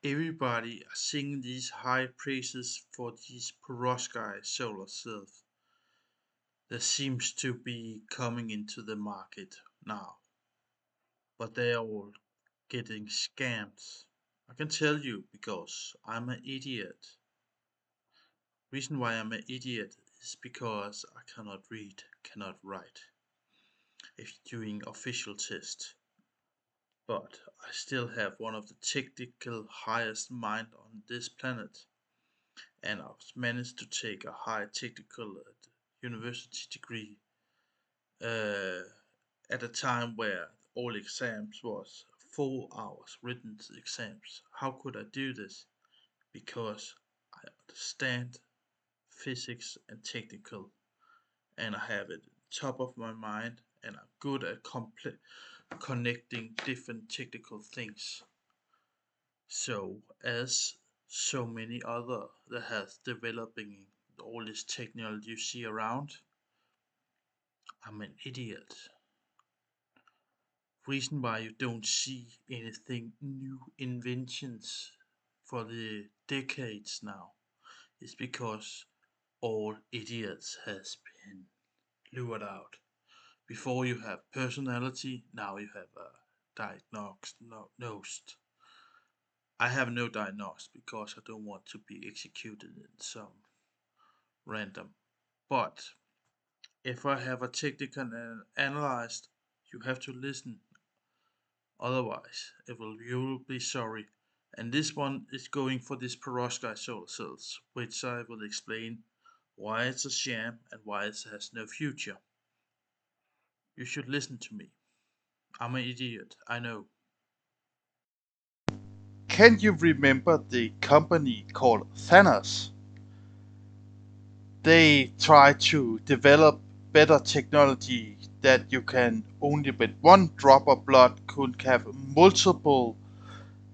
Everybody are singing these high praises for these Perovskite solar cells that seems to be coming into the market now, but they are all getting scammed. I can tell you because I'm an idiot. Reason why I'm an idiot is because I cannot read, cannot write if doing official test. But I still have one of the technical highest mind on this planet, and I've managed to take a high technical university degree uh, at a time where all exams was 4 hours written exams. How could I do this? Because I understand physics and technical, and I have it top of my mind, and I'm good at connecting different technical things. So as so many other that has developing all this technology you see around, I'm an idiot. Reason why you don't see anything new inventions for the decades now is because all idiots has been lured out. Before you have personality, now you have a diagnosed. I have no diagnosis because I don't want to be executed in some random. But if I have a technical and analyzed, you have to listen. Otherwise, you will be sorry. And this one is going for this perovskite solar cells, which I will explain why it's a sham and why it has no future. You should listen to me. I'm an idiot, I know. Can you remember the company called Thanos? They try to develop better technology that you can only with one drop of blood could have multiple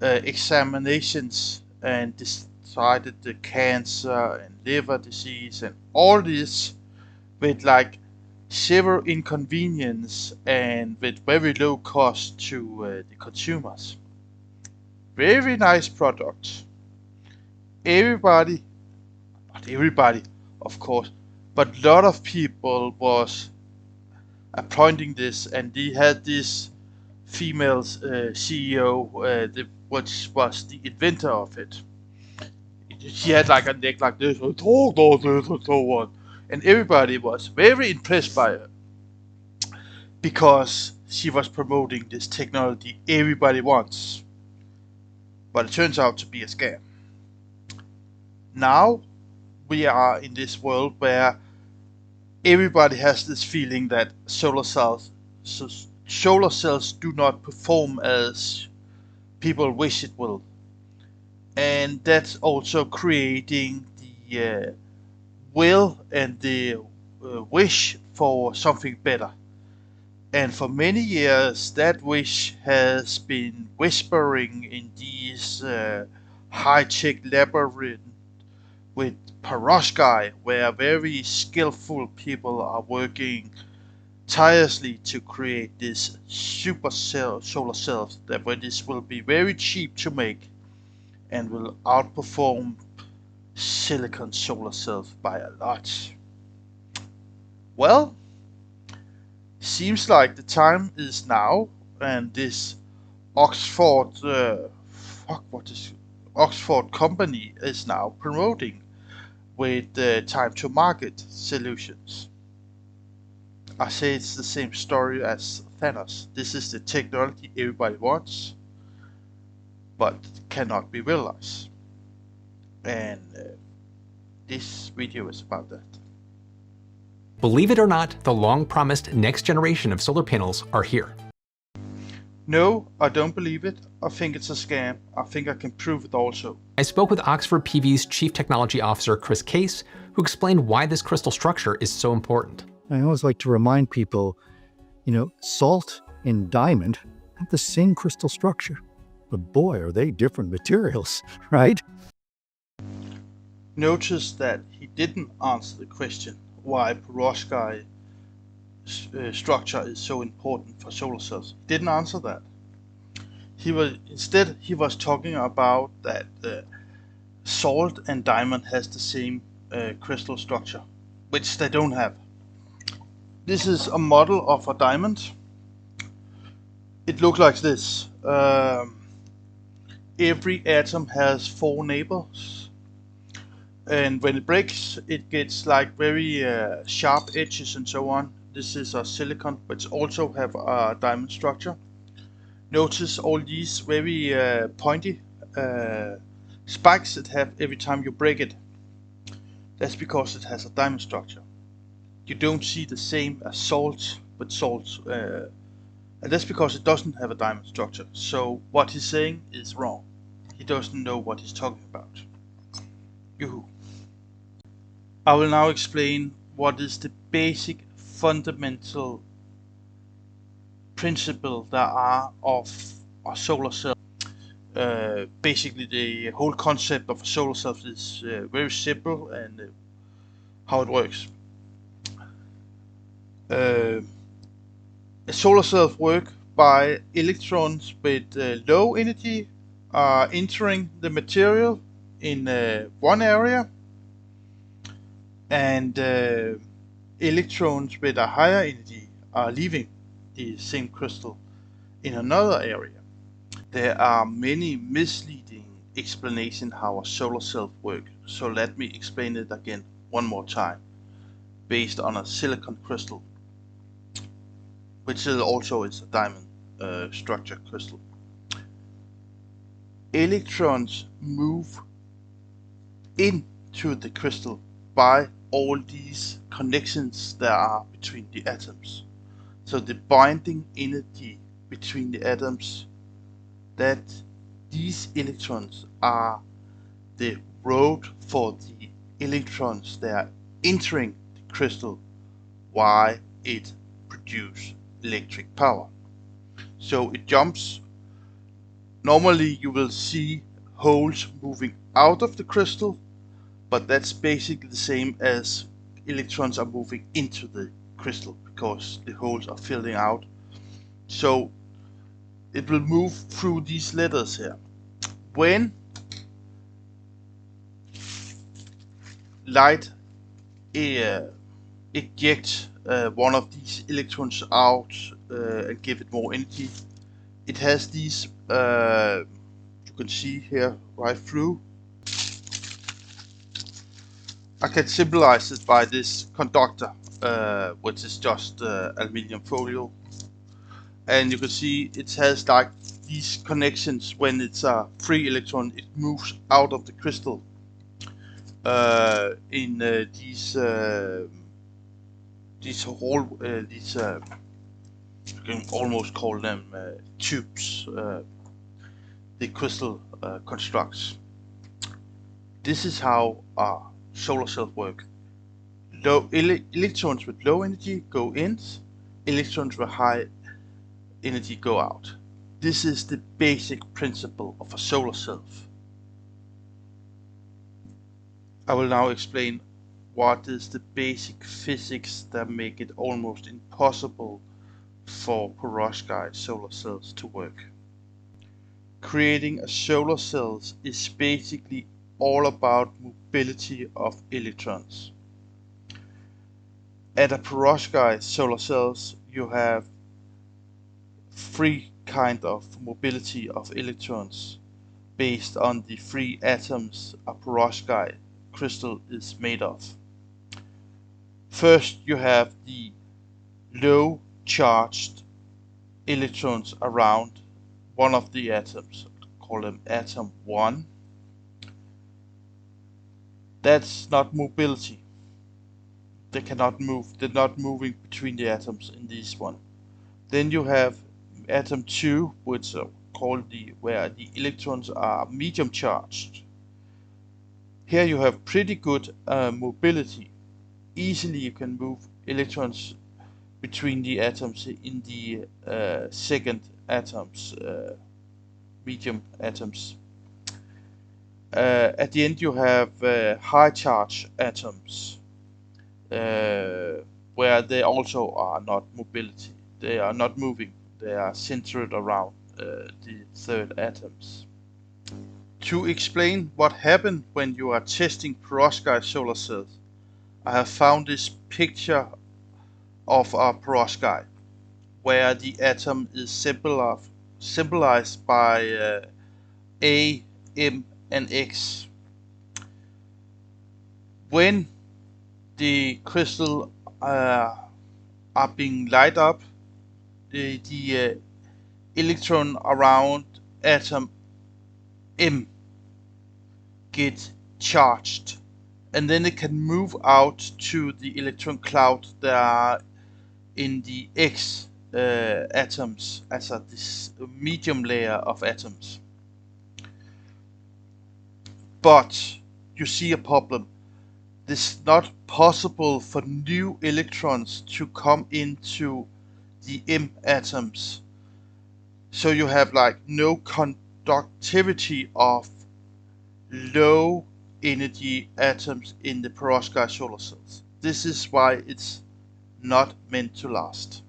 examinations and decided the cancer and liver disease and all this with like zero inconvenience and with very low cost to the consumers. Very nice product. Everybody, not everybody, of course, but a lot of people was appointing this, and they had this female CEO, which was the inventor of it. She had like a neck like this, and talk like this, and so on, and everybody was very impressed by her because she was promoting this technology everybody wants, but it turns out to be a scam. Now we are in this world where everybody has this feeling that solar cells do not perform as people wish it will, and that's also creating the will and the wish for something better. And for many years, that wish has been whispering in these high-tech labyrinths with perovskite, where very skillful people are working tirelessly to create this solar cells that this will be very cheap to make and will outperform silicon solar cells by a lot. Well, seems like the time is now, and this Oxford, what is Oxford company is now promoting with time to market solutions. I say it's the same story as Thanos. This is the technology everybody wants, but cannot be realized. And this video is about that. Believe it or not, the long-promised next generation of solar panels are here. No, I don't believe it. I think it's a scam. I think I can prove it also. I spoke with Oxford PV's Chief Technology Officer, Chris Case, who explained why this crystal structure is so important. I always like to remind people, salt and diamond have the same crystal structure, but boy, are they different materials, right? Notice that he didn't answer the question why perovskite structure is so important for solar cells. He didn't answer that. He was talking about that salt and diamond has the same crystal structure, which they don't have. This is a model of a diamond. It looks like this. Every atom has 4 neighbors, and when it breaks, it gets like very sharp edges and so on. This is a silicon, which also have a diamond structure. Notice all these very pointy spikes it have every time you break it. That's because it has a diamond structure. You don't see the same as salt, but salt, and that's because it doesn't have a diamond structure. So what he's saying is wrong. He doesn't know what he's talking about. Yoo-hoo. I will now explain what is the basic fundamental principle there are of a solar cell. Basically, the whole concept of a solar cell is very simple and how it works. A solar cells work by electrons with low energy entering the material in one area, and electrons with a higher energy are leaving the same crystal in another area. There are many misleading explanations how a solar cell works, so let me explain it again one more time, based on a silicon crystal, which also is a diamond structure crystal. Electrons move into the crystal by all these connections there are between the atoms. So the binding energy between the atoms, that these electrons are the road for the electrons that are entering the crystal, why it produces electric power. So it jumps. Normally you will see holes moving out of the crystal, but that's basically the same as electrons are moving into the crystal because the holes are filling out. So it will move through these letters here. When light ejects one of these electrons out and give it more energy, it has these, you can see here right through. I can symbolize it by this conductor, which is just aluminium foil, and you can see it has like these connections. When it's a free electron, it moves out of the crystal in these you can almost call them tubes. The crystal constructs. This is how solar cells work. Electrons with low energy go in, electrons with high energy go out. This is the basic principle of a solar cell. I will now explain what is the basic physics that make it almost impossible for perovskite solar cells to work. Creating a solar cell is basically all about mobility of electrons. At a perovskite solar cells, you have three kind of mobility of electrons based on the three atoms a perovskite crystal is made of. First, you have the low charged electrons around one of the atoms, call them atom 1. That's not mobility. They cannot move. They're not moving between the atoms in this one. Then you have atom 2, which are called where the electrons are medium charged. Here you have pretty good mobility. Easily you can move electrons between the atoms in the second atoms, medium atoms. At the end you have high charge atoms, where they also are not mobility. They are not moving. They are centered around the third atoms. To explain what happened when you are testing perovskite solar cells, I have found this picture of a perovskite where the atom is symbolized by A, M, and X. When the crystal are being light up, the electron around atom M get charged, and then it can move out to the electron cloud that are in the X atoms, as this medium layer of atoms. But you see a problem. It's not possible for new electrons to come into the M atoms. So you have like no conductivity of low energy atoms in the perovskite solar cells. This is why it's not meant to last.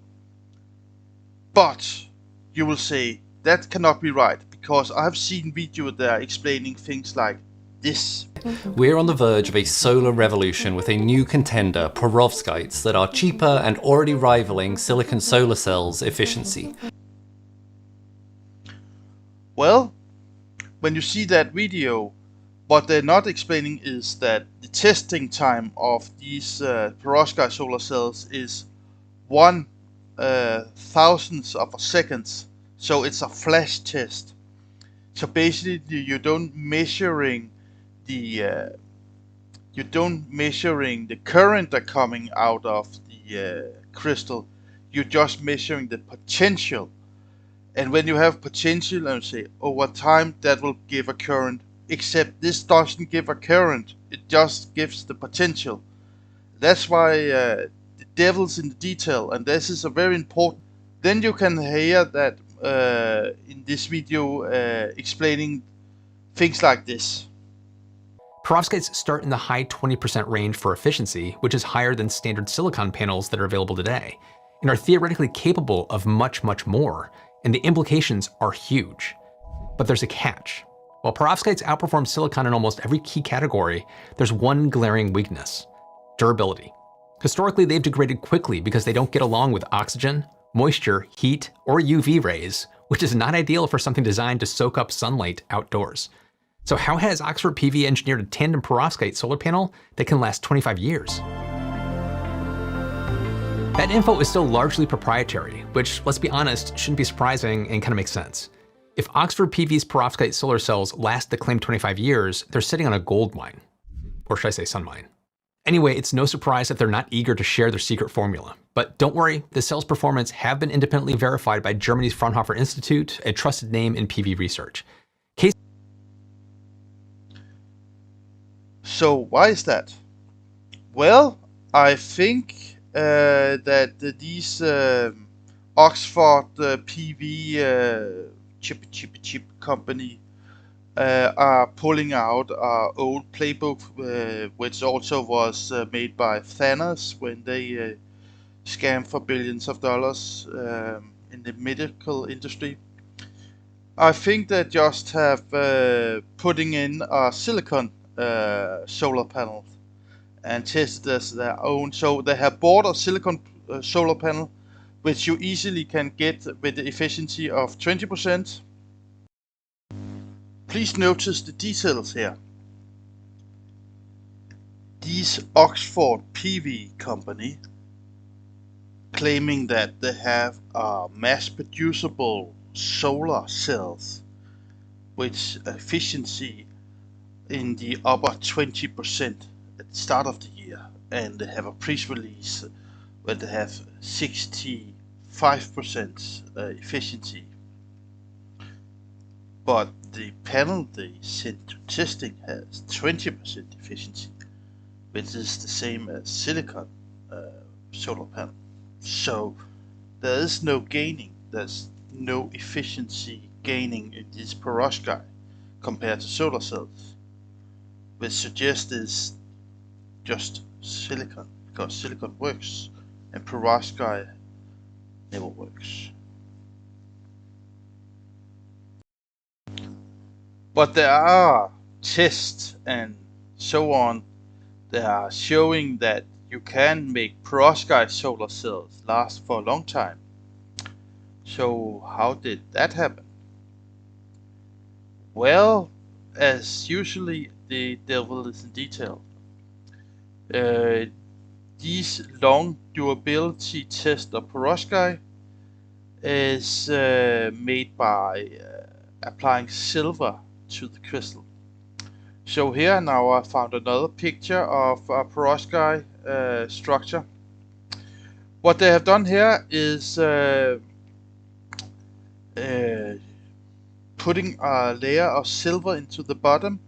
But you will say that cannot be right, because I have seen videos that are explaining things like this. We're on the verge of a solar revolution with a new contender, perovskites, that are cheaper and already rivaling silicon solar cells' efficiency. Well, when you see that video, what they're not explaining is that the testing time of these perovskite solar cells is 1/1000th of a second. So it's a flash test. So basically, you don't measuring the current that coming out of the crystal. You're just measuring the potential. And when you have potential, and say over time that will give a current, except this doesn't give a current, it just gives the potential. That's why the devil's in the detail, and this is a very important. Then you can hear that in this video explaining things like this. Perovskites start in the high 20% range for efficiency, which is higher than standard silicon panels that are available today, and are theoretically capable of much, much more, and the implications are huge. But there's a catch. While perovskites outperform silicon in almost every key category, there's one glaring weakness: durability. Historically, they've degraded quickly because they don't get along with oxygen, moisture, heat, or UV rays, which is not ideal for something designed to soak up sunlight outdoors. So how has Oxford PV engineered a tandem perovskite solar panel that can last 25 years? That info is still largely proprietary, which, let's be honest, shouldn't be surprising and kind of makes sense. If Oxford PV's perovskite solar cells last the claimed 25 years, they're sitting on a gold mine. Or should I say sun mine? Anyway, it's no surprise that they're not eager to share their secret formula. But don't worry, the cell's performance have been independently verified by Germany's Fraunhofer Institute, a trusted name in PV research. So why is that? Well, I think that these Oxford PV chip company are pulling out our old playbook, which also was made by Thanos when they scammed for billions of dollars in the medical industry. I think they just have putting in a silicon solar panel and tested as their own. So they have bought a silicon solar panel, which you easily can get with the efficiency of 20%. Please notice the details here. These Oxford PV company claiming that they have a mass producible solar cells with efficiency in the upper 20% at the start of the year, and they have a press release where they have 65% efficiency. But the panel they sent to testing has 20% efficiency, which is the same as silicon solar panel. So there is no gaining, there's no efficiency gaining in this perovskite compared to solar cells, which suggests is just silicon, because silicon works and perovskite never works. But there are tests and so on that are showing that you can make perovskite solar cells last for a long time. So how did that happen? Well, as usually, the devil is in detail. These long durability test of perovskite is made by applying silver to the crystal. So here now I found another picture of a perovskite structure. What they have done here is putting a layer of silver into the bottom,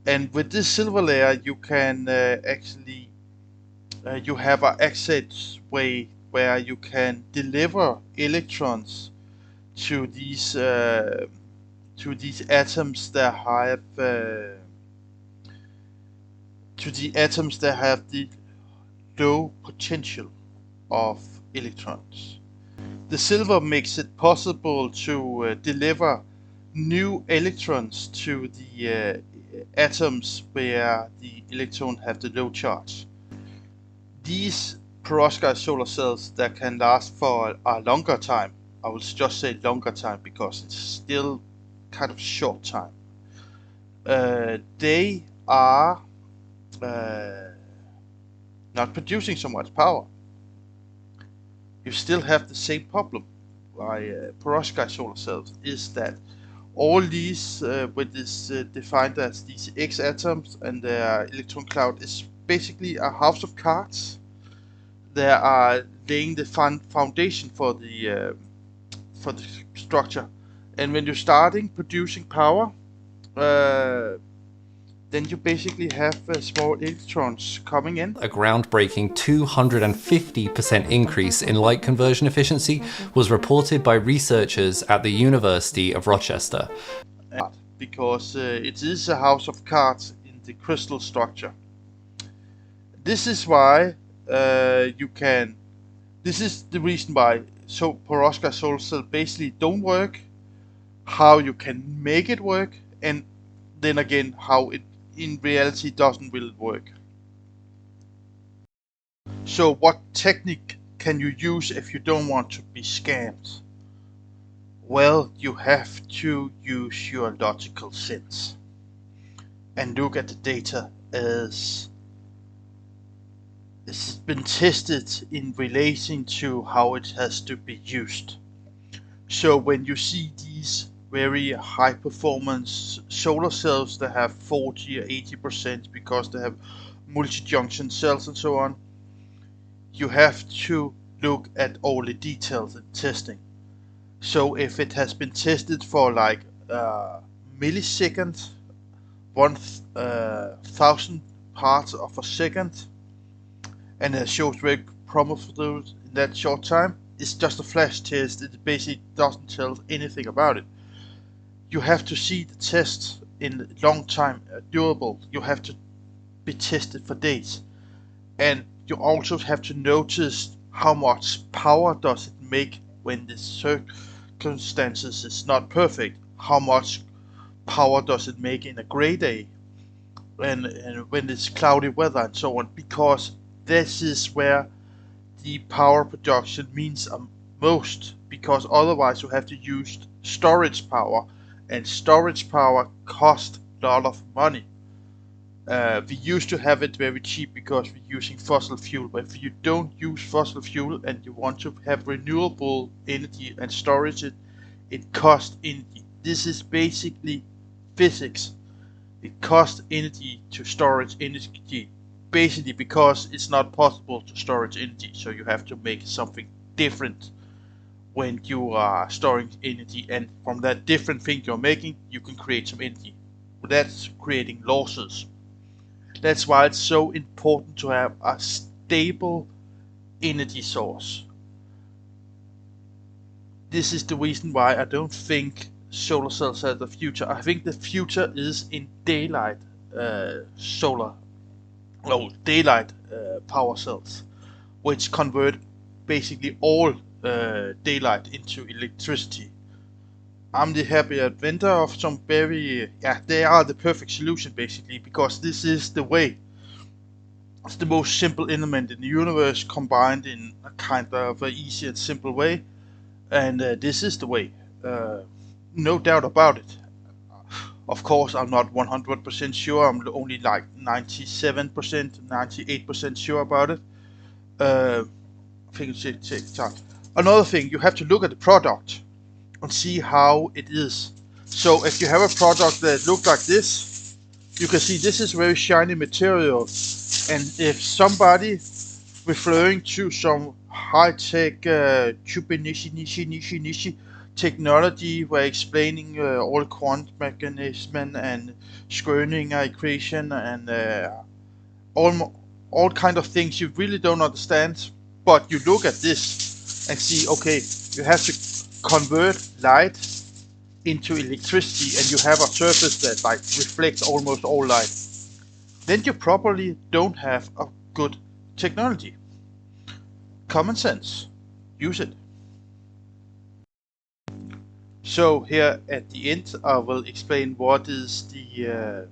and with this silver layer you can actually you have an access way where you can deliver electrons to these atoms that have the low potential of electrons. The silver makes it possible to deliver new electrons to the atoms where the electron have the low charge. These perovskite solar cells that can last for a longer time, I will just say longer time because it's still kind of short time, they are not producing so much power. You still have the same problem by perovskite solar cells, is that all these with this defined as these X atoms and their electron cloud is basically a house of cards. They are laying the foundation for the structure, and when you're starting producing power, then you basically have small electrons coming in. A groundbreaking 250% increase in light conversion efficiency was reported by researchers at the University of Rochester. Because it is a house of cards in the crystal structure. This is why this is the reason why perovskite solar cells basically don't work, how you can make it work, and then again how it in reality doesn't really work. So what technique can you use if you don't want to be scammed? Well, you have to use your logical sense and look at the data as it's been tested in relation to how it has to be used. So when you see these very high performance solar cells that have 40 or 80% because they have multi-junction cells and so on, you have to look at all the details in testing. So if it has been tested for like millisecond, 1,000 parts of a second, and it shows very promising in that short time, it's just a flash test. It basically doesn't tell anything about it. You have to see the test in long time durable. You have to be tested for days, and you also have to notice how much power does it make when the circumstances is not perfect. How much power does it make in a gray day, and when it's cloudy weather and so on, because this is where the power production means most, because otherwise you have to use storage power, and storage power costs a lot of money. We used to have it very cheap because we're using fossil fuel, but if you don't use fossil fuel and you want to have renewable energy and storage it, it costs energy. This is basically physics. It costs energy to storage energy, basically because it's not possible to storage energy, so you have to make something different when you are storing energy, and from that different thing you're making you can create some energy. That's creating losses. That's why it's so important to have a stable energy source. This is the reason why I don't think solar cells are the future. I think the future is in daylight power cells, which convert basically all daylight into electricity. I'm the happy inventor of some very, yeah, they are the perfect solution basically, because this is the way. It's the most simple element in the universe combined in a kind of a easy and simple way, and this is the way. Uh, no doubt about it. Of course, I'm not 100% sure. I'm only like 97%, 98% sure about it. I think it's take time. Another thing, you have to look at the product and see how it is. So if you have a product that looks like this, you can see this is very shiny material. And if somebody referring to some high-tech nishi technology, where explaining all quantum mechanism and Schrödinger equation and all kind of things you really don't understand, but you look at this and see, okay, you have to convert light into electricity, and you have a surface that like reflects almost all light, then you probably don't have a good technology. Common sense. Use it. So here at the end I will explain what is the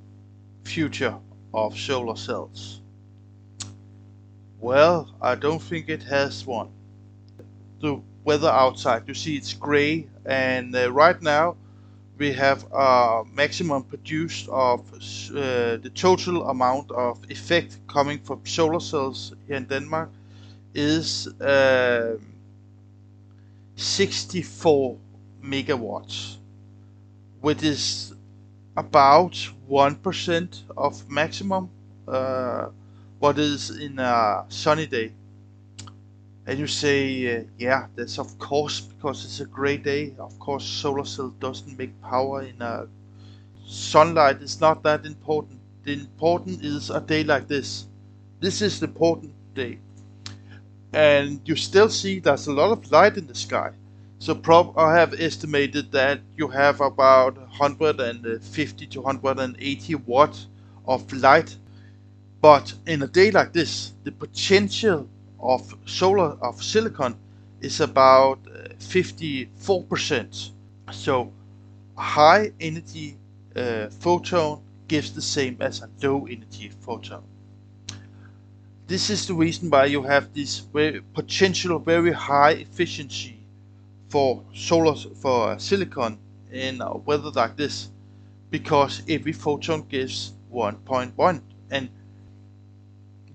future of solar cells. Well, I don't think it has one. The weather outside, you see it's gray, and right now we have a maximum produced of the total amount of effect coming from solar cells here in Denmark is 64 megawatts, which is about 1% of maximum what is in a sunny day. And you say, yeah, that's of course because it's a great day. Of course, solar cell doesn't make power in a sunlight. Is not that important. The important is a day like this. This is the important day, and you still see there's a lot of light in the sky. So I have estimated that you have about 150 to 180 watts of light. But in a day like this, the potential of silicon is about 54%. So a high energy photon gives the same as a low energy photon. This is the reason why you have this potential very high efficiency for silicon in a weather like this, because every photon gives 1.1, and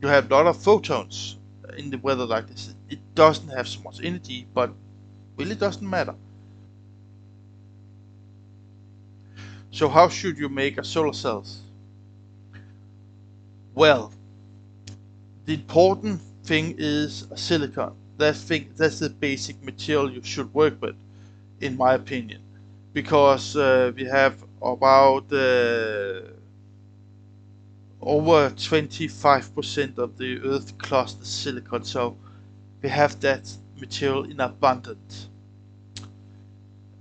you have a lot of photons in the weather like this. It doesn't have so much energy, but really doesn't matter. So how should you make a solar cells? Well, the important thing is silicon. That's the basic material you should work with, in my opinion, because we have about over 25% of the Earth cluster silicon, so we have that material in abundance.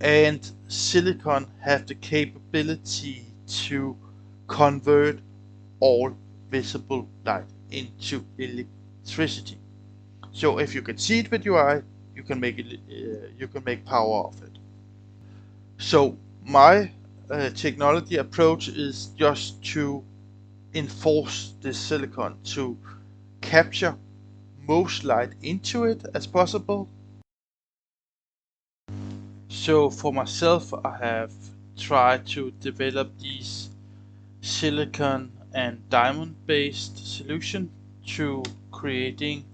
And silicon have the capability to convert all visible light into electricity. So if you can see it with your eye, you can make power of it. So my technology approach is just to enforce this silicon to capture most light into it as possible. So for myself, I have tried to develop these silicon and diamond based solution to creating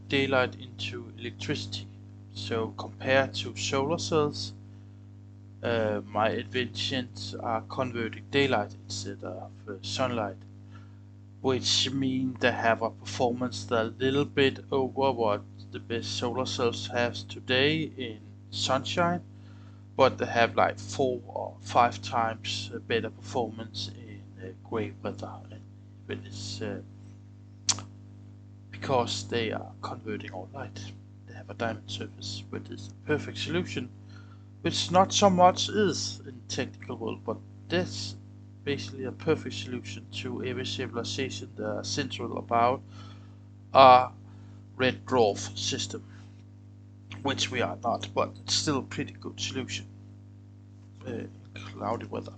daylight into electricity. So compared to solar cells, my inventions are converting daylight instead of sunlight, which mean they have a performance that a little bit over what the best solar cells have today in sunshine, but they have like 4 or 5 times better performance in gray weather, and when it's because they are converting all light. They have a diamond surface, which is a perfect solution, which not so much is in technical world, but that's basically a perfect solution to every civilization that are central about a red dwarf system, which we are not, but it's still a pretty good solution. cloudy weather.